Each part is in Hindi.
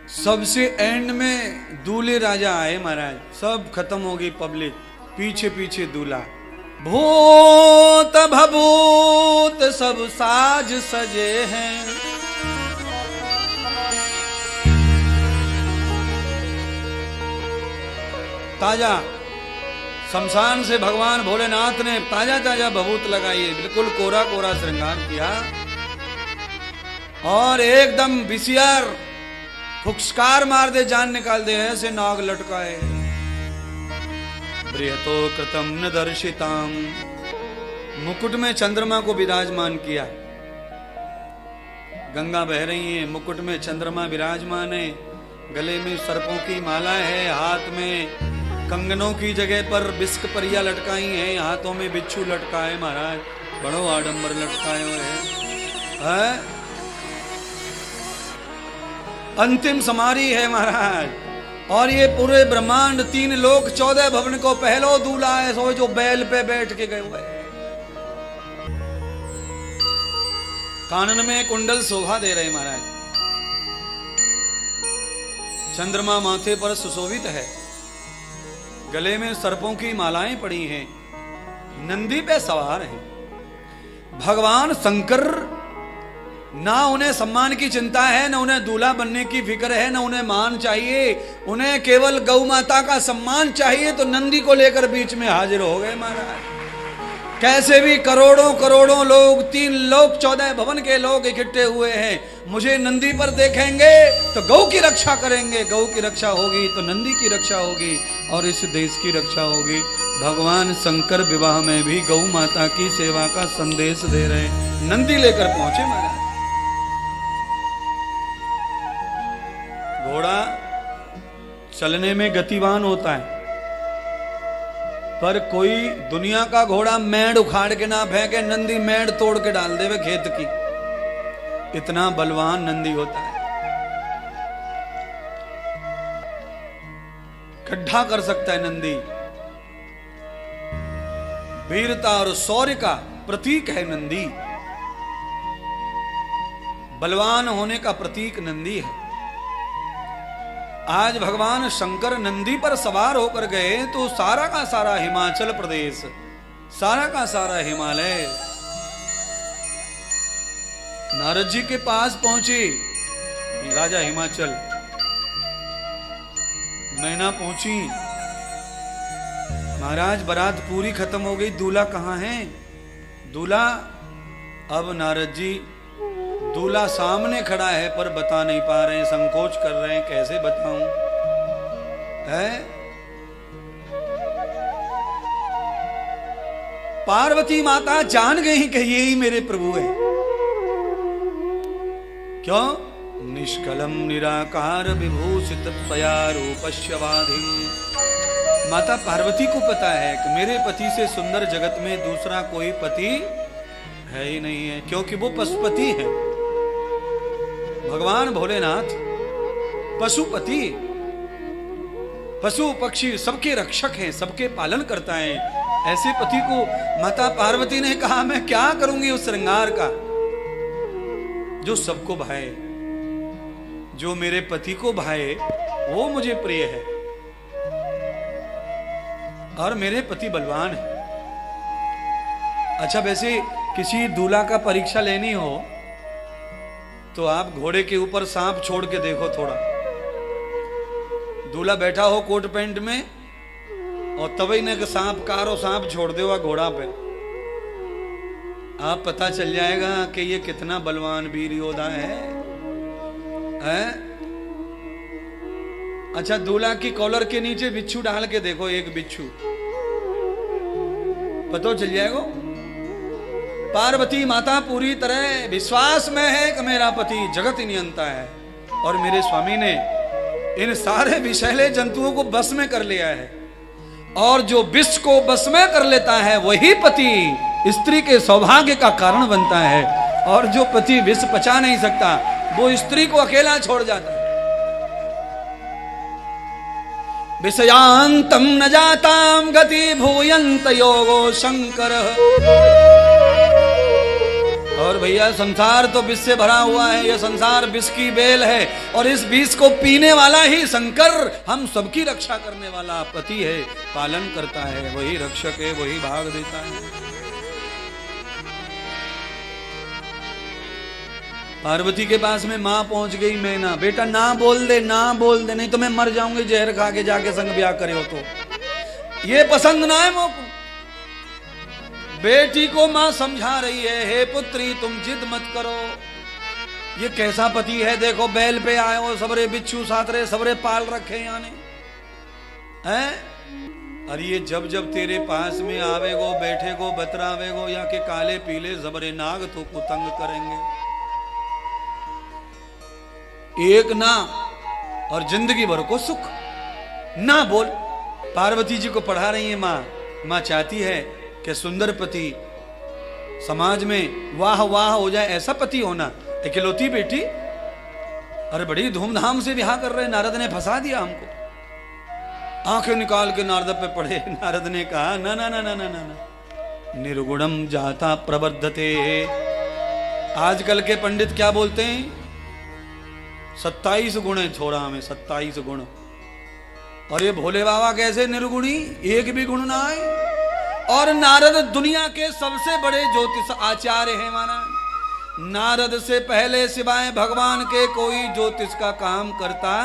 सबसे एंड में दूल्हे राजा आए महाराज, सब खत्म हो गई पब्लिक, पीछे पीछे दूल्हा। भूत भभूत सब साज सजे हैं, ताजा शमशान से भगवान भोलेनाथ ने ताजा ताजा भभूत लगाई, बिल्कुल कोरा कोरा श्रृंगार किया और एकदम विसियार फुक्सकार मार दे, जान निकाल दे, ऐसे नाग लटकाए। बृहतो कृतम न दर्शिताम, मुकुट में चंद्रमा को विराजमान किया। गंगा बह रही है, मुकुट में चंद्रमा विराजमान है, गले में सर्पों की माला है, हाथ में कंगनों की जगह पर बिस्क परिया लटकाई हैं, हाथों में बिच्छू लटकाए महाराज, बड़ो आडंबर लटकाए हुए हैं। अंतिम समारी है महाराज। और ये पूरे ब्रह्मांड, 3 लोक 14 भवन को पहलो दूल्हा है, सो जो बैल पे बैठ के गए हुए, कानन में कुंडल शोभा दे रहे महाराज, चंद्रमा माथे पर सुशोभित है, गले में सर्पों की मालाएं पड़ी हैं, नंदी पे सवार है। भगवान शंकर, ना उन्हें सम्मान की चिंता है, ना उन्हें दूल्हा बनने की फिक्र है, ना उन्हें मान चाहिए, उन्हें केवल गौ माता का सम्मान चाहिए। तो नंदी को लेकर बीच में हाजिर हो गए महाराज। कैसे भी करोड़ों करोड़ों लोग, 3 लोक 14 भवन के लोग इकट्ठे हुए हैं, मुझे नंदी पर देखेंगे तो गौ की रक्षा करेंगे, गौ की रक्षा होगी तो नंदी की रक्षा होगी और इस देश की रक्षा होगी। भगवान शंकर विवाह में भी गौ माता की सेवा का संदेश दे रहे हैं, नंदी लेकर पहुंचे महाराज। घोड़ा चलने में गतिवान होता है, पर कोई दुनिया का घोड़ा मेड़ उखाड़ के ना फेंके, नंदी मेड़ तोड़ के डाल देवे खेत की, इतना बलवान नंदी होता है। गड्ढा कर सकता है नंदी। वीरता और शौर्य का प्रतीक है नंदी, बलवान होने का प्रतीक नंदी है। आज भगवान शंकर नंदी पर सवार होकर गए तो सारा का सारा हिमाचल प्रदेश, सारा का सारा हिमालय नारद जी के पास पहुंचे। राजा हिमाचल, मैना पहुंची, महाराज बारात पूरी खत्म हो गई, दूल्हा कहां है? दूल्हा, अब नारद जी, दूल्हा सामने खड़ा है पर बता नहीं पा रहे हैं, संकोच कर रहे हैं, कैसे बताऊं है? पार्वती माता जान गई कि यही मेरे प्रभु है। क्यों? निष्कलम निराकार विभूषित त्वया रूपस्य वाधिम। माता पार्वती को पता है कि मेरे पति से सुंदर जगत में दूसरा कोई पति है ही नहीं है, क्योंकि वो पशुपति है। भगवान भोलेनाथ पशुपति, पशु पक्षी सबके रक्षक हैं, सबके पालन करता है। ऐसे पति को माता पार्वती ने कहा, मैं क्या करूंगी उस श्रृंगार का जो सबको भाए, जो मेरे पति को भाए वो मुझे प्रिय है, और मेरे पति बलवान है। अच्छा, वैसे किसी दूल्हा का परीक्षा लेनी हो तो आप घोड़े के ऊपर सांप छोड़ के देखो थोड़ा। दूल्हा बैठा हो कोट पैंट में और तभी ने सांप कारो सांप छोड़ दे घोड़ा पे, आप पता चल जाएगा कि ये कितना बलवान वीर योद्धा है? अच्छा, दूल्हा की कॉलर के नीचे बिच्छू डाल के देखो, एक बिच्छू, पता चल जाएगा। पार्वती माता पूरी तरह विश्वास में है कि मेरा पति जगत नियंता है और मेरे स्वामी ने इन सारे विषैले जंतुओं को बस में कर लिया है, और जो विष को बस में कर लेता है वही पति स्त्री के सौभाग्य का कारण बनता है, और जो पति विष पचा नहीं सकता वो स्त्री को अकेला छोड़ जाता है। विषयांतम न जाताम गति भूयंत योगो शंकर। और भैया संसार तो विष से भरा हुआ है, यह संसार विष की बेल है और इस विष को पीने वाला ही शंकर, हम सबकी रक्षा करने वाला पति है, पालन करता है, वही रक्षक है, वही भाग देता है। पार्वती के पास में मां पहुंच गई मैना, बेटा ना बोल दे, ना बोल दे, नहीं तो मैं मर जाऊंगी जहर खा के, जाके संग ब्याह करे हो तो ये पसंद ना है मोको। बेटी को मां समझा रही है, हे पुत्री तुम जिद मत करो, ये कैसा पति है, देखो बैल पे आए हो, सबरे बिच्छू सातरे सबरे पाल रखे यानी हैं। अरे ये जब जब तेरे पास में आवेगो, बैठेगो, बतरावेगो, या के काले पीले जबरे नाग तो कुतंग करेंगे। एक ना और जिंदगी भर को सुख ना बोल। पार्वती जी को पढ़ा रही है मां चाहती है कि सुंदर पति समाज में वाह वाह हो जाए, ऐसा पति होना। इकलौती बेटी, अरे बड़ी धूमधाम से ब्याह कर रहे, नारद ने फंसा दिया हमको। आंखें निकाल के नारद पे पड़े। नारद ने कहा ना ना ना ना ना ना, निर्गुणम जाता प्रवर्धते। आजकल के पंडित क्या बोलते हैं, 27 गुण है छोरा में, 27 गुण। और ये भोले बाबा कैसे निर्गुणी, एक भी गुण ना आए। और नारद दुनिया के सबसे बड़े ज्योतिष आचार्य हैं महाराज। नारद से पहले सिवाय भगवान के कोई ज्योतिष का काम करता,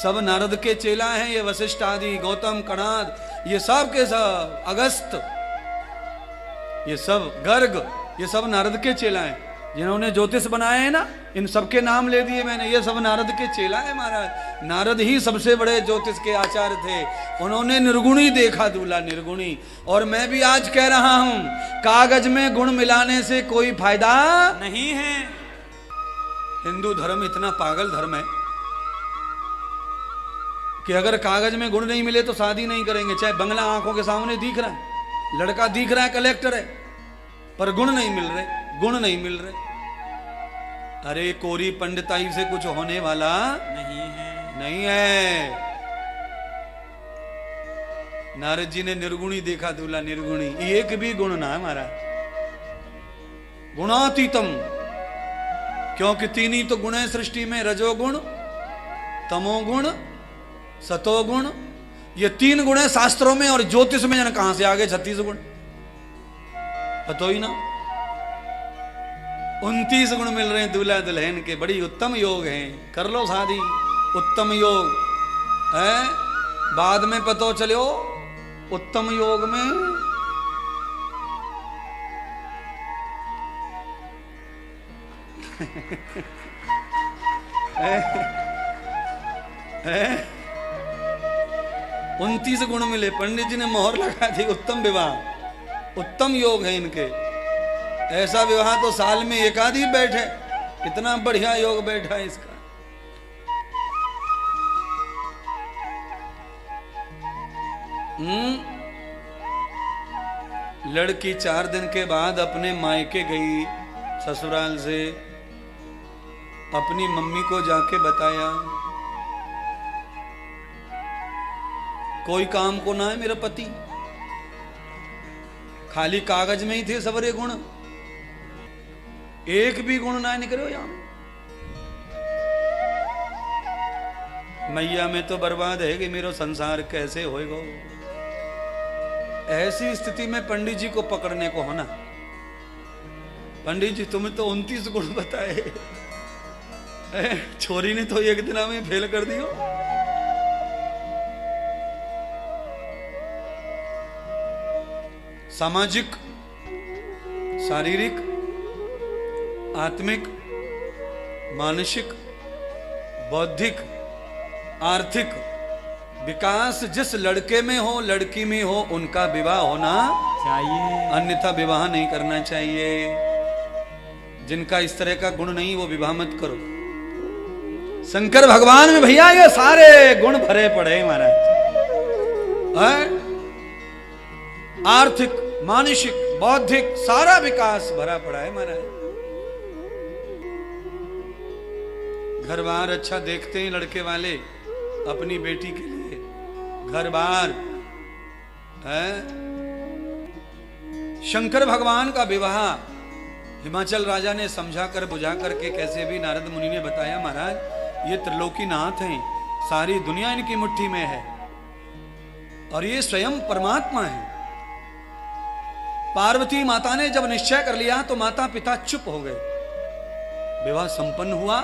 सब नारद के चेला हैं। ये वशिष्ठ आदि, गौतम, कणाद, ये सब के सब, अगस्त, ये सब गर्ग, ये सब नारद के चेला हैं। जिन्होंने ज्योतिष बनाए हैं ना, इन सबके नाम ले दिए मैंने, ये सब नारद के चेला है महाराज। नारद ही सबसे बड़े ज्योतिष के आचार्य थे। उन्होंने निर्गुणी देखा दूल्हा, निर्गुणी। और मैं भी आज कह रहा हूं, कागज में गुण मिलाने से कोई फायदा नहीं है। हिंदू धर्म इतना पागल धर्म है कि अगर कागज में गुण नहीं मिले तो शादी नहीं करेंगे। चाहे बंगला आंखों के सामने दिख रहा है, लड़का दिख रहा है, कलेक्टर है, पर गुण नहीं मिल रहे, गुण नहीं मिल रहे। अरे कोरी पंडिताई से कुछ होने वाला नहीं है। नारद जी ने निर्गुणी देखा दूल्हा, निर्गुणी, एक भी गुण ना है हमारा, गुणातीतम। क्योंकि तीन ही तो गुण है सृष्टि में, रजोगुण, तमोगुण, सतोगुण। ये 3 गुण है शास्त्रों में, और ज्योतिष में जाने कहां से आगे 36 गुण, पतो ही ना। 29 गुण मिल रहे हैं दूल्हा दुल्हन के, बड़ी उत्तम योग हैं, कर लो शादी, उत्तम योग है। बाद में पतो चलो उत्तम योग में है 29 गुण मिले, पंडित जी ने मोहर लगा दी, उत्तम विवाह, उत्तम योग है इनके। ऐसा विवाह तो साल में एक आध ही बैठे, इतना बढ़िया योग बैठा है इसका। लड़की 4 दिन के बाद अपने मायके गई ससुराल से, अपनी मम्मी को जाके बताया, कोई काम को ना है मेरा पति, खाली कागज में ही थे सबरे गुण, एक भी गुण ना निकलो यहां। मैया में तो बर्बाद है कि मेरा संसार कैसे होएगा। ऐसी स्थिति में पंडित जी को पकड़ने को होना, पंडित जी तुम्हें तो 29 गुण बताए, छोरी ने तो एक दिन में फेल कर दियो। सामाजिक, शारीरिक, आत्मिक, मानसिक, बौद्धिक, आर्थिक विकास जिस लड़के में हो, लड़की में हो, उनका विवाह होना चाहिए, अन्यथा विवाह नहीं करना चाहिए। जिनका इस तरह का गुण नहीं, वो विवाह मत करो। शंकर भगवान में भैया ये सारे गुण भरे पड़े महाराज, आर्थिक, मानसिक, बौद्धिक, सारा विकास भरा पड़ा है महाराज। घर बार अच्छा देखते हैं लड़के वाले अपनी बेटी के लिए, घर बार है। शंकर भगवान का विवाह हिमाचल राजा ने समझा कर बुझा करके कैसे भी नारद मुनि ने बताया, महाराज ये त्रिलोकीनाथ हैं, सारी दुनिया इनकी मुट्ठी में है और ये स्वयं परमात्मा है। पार्वती माता ने जब निश्चय कर लिया तो माता पिता चुप हो गए। विवाह संपन्न हुआ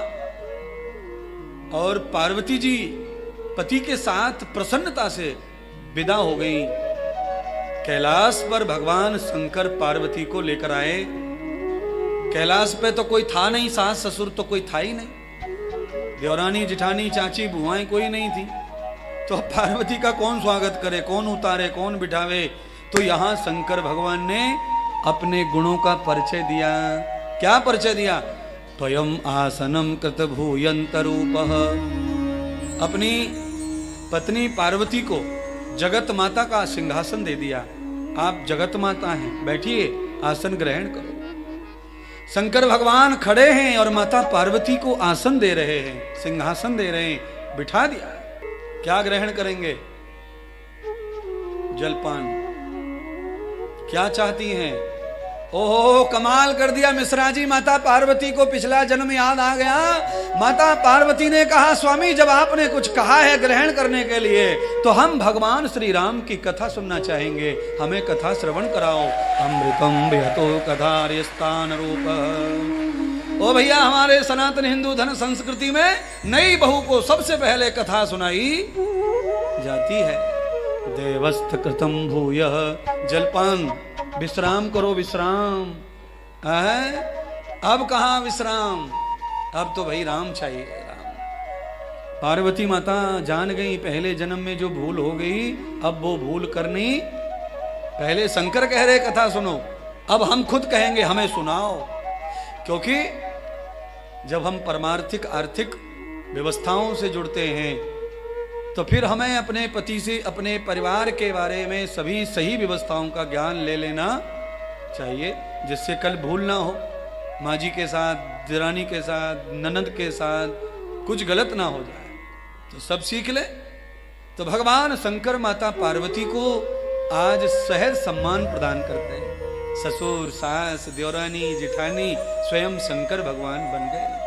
और पार्वती जी पति के साथ प्रसन्नता से विदा हो गई। कैलाश पर भगवान शंकर पार्वती को लेकर आए। कैलाश पे तो कोई था नहीं, सास ससुर तो कोई था ही नहीं, देवरानी जिठानी चाची बुआएं कोई नहीं थी, तो पार्वती का कौन स्वागत करे, कौन उतारे, कौन बिठावे। तो यहां शंकर भगवान ने अपने गुणों का परिचय दिया। क्या परिचय दिया? त्वयं आसनम कृत भूयंत रूपः। अपनी पत्नी पार्वती को जगत माता का सिंहासन दे दिया। आप जगत माता हैं, बैठिए, आसन ग्रहण करो। शंकर भगवान खड़े हैं और माता पार्वती को आसन दे रहे हैं, सिंहासन दे रहे हैं, बिठा दिया। क्या ग्रहण करेंगे? जलपान। क्या चाहती हैं? ओहो, कमाल कर दिया मिश्रा जी, माता पार्वती को पिछला जन्म याद आ गया। माता पार्वती ने कहा, स्वामी जब आपने कुछ कहा है ग्रहण करने के लिए तो हम भगवान श्री राम की कथा सुनना चाहेंगे, हमें कथा श्रवण कराओ। अमृतम विहतो कथार्यस्थान रूप। ओ भैया, हमारे सनातन हिंदू धर्म संस्कृति में नई बहू को सबसे पहले कथा सुनाई जाती है। देवस्थ कृतम भूयः। जलपान, विश्राम करो, विश्राम। अब कहां विश्राम, अब तो भाई राम चाहिए, राम। पार्वती माता जान गई पहले जन्म में जो भूल हो गई, अब वो भूल करनी। पहले शंकर कह रहे कथा सुनो, अब हम खुद कहेंगे हमें सुनाओ। क्योंकि जब हम परमार्थिक आर्थिक व्यवस्थाओं से जुड़ते हैं तो फिर हमें अपने पति से, अपने परिवार के बारे में सभी सही व्यवस्थाओं का ज्ञान ले लेना चाहिए, जिससे कल भूल ना हो। माँ जी के साथ, दिरानी के साथ, ननद के साथ कुछ गलत ना हो जाए, तो सब सीख ले। तो भगवान शंकर माता पार्वती को आज सहज सम्मान प्रदान करते हैं। ससुर, सास, देवरानी, जिठानी स्वयं शंकर भगवान बन गए।